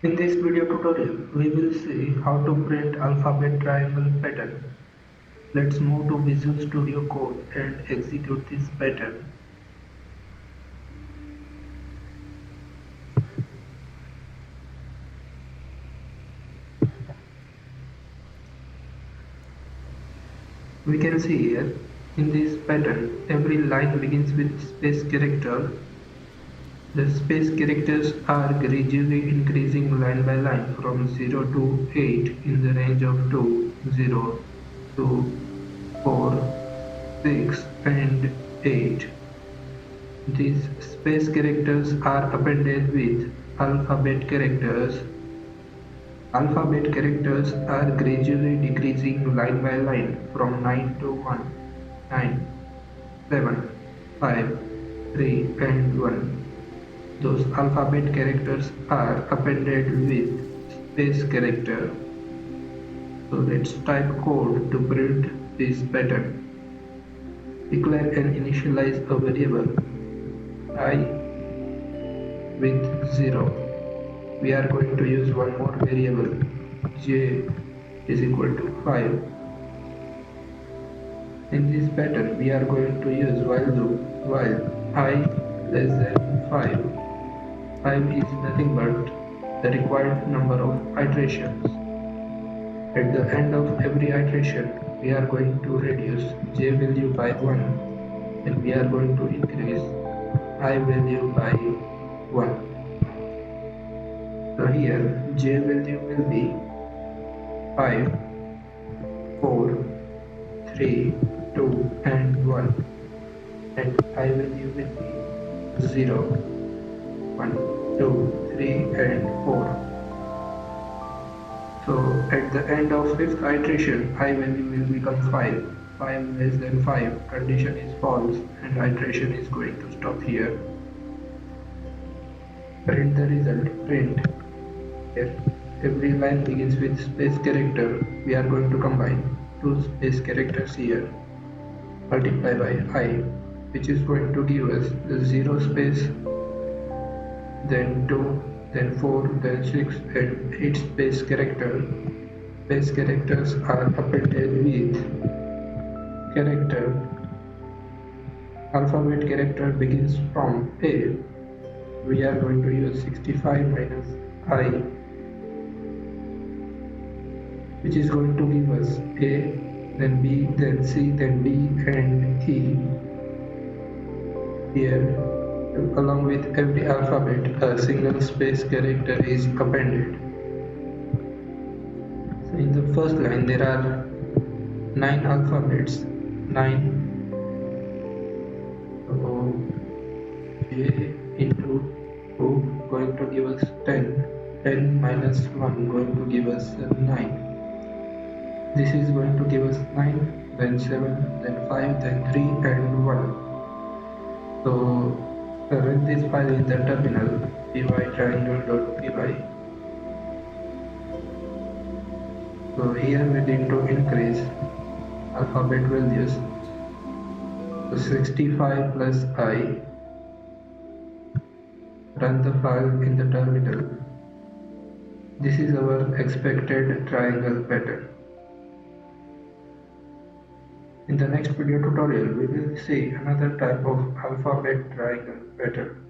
In this video tutorial, we will see how to print alphabet triangle pattern. Let's move to Visual Studio Code and execute this pattern. We can see here, in this pattern, every line begins with space character. The space characters are gradually increasing line by line from 0 to 8 in the range of 2, 0, 2, 4, 6 and 8. These space characters are appended with alphabet characters. Alphabet characters are gradually decreasing line by line from 9 to 1, 9, 7, 5, 3 and 1. Those alphabet characters are appended with space character. So let's type code to print this pattern. Declare and initialize a variable I with 0. We are going to use one more variable j is equal to 5. In this pattern we are going to use while loop while I less than 5. 5 is nothing but the required number of iterations. At the end of every iteration we are going to reduce j value by 1 and we are going to increase I value by 1. So here j value will be 5, 4, 3, 2 and 1 and I value will be 0, 1, 2, 3 and 4. So at the end of fifth iteration I value will become 5. 5 less than 5 condition is false and iteration is going to stop here. Print the result. Print. Here every line begins with space character. We are going to combine two space characters here, multiply by I, which is going to give us the 0 space, then 2, then 4, then 6 and 8 space character. Space characters are appended with character. Alphabet character begins from A. We are going to use 65 minus I, which is going to give us A, then B, then C, then D and E. Here, along with every alphabet, a single space character is appended. So in the first line there are 9 alphabets, 9. So J into 2 going to give us 10. 10 minus 1 going to give us 9. This is going to give us 9, then 7, then 5, then 3 and 1. So run this file in the terminal py triangle.py. So here we need to increase alphabet values. So 65 plus I. Run the file in the terminal. This is our expected triangle pattern. In the next video tutorial, we will see another type of alphabet triangle pattern.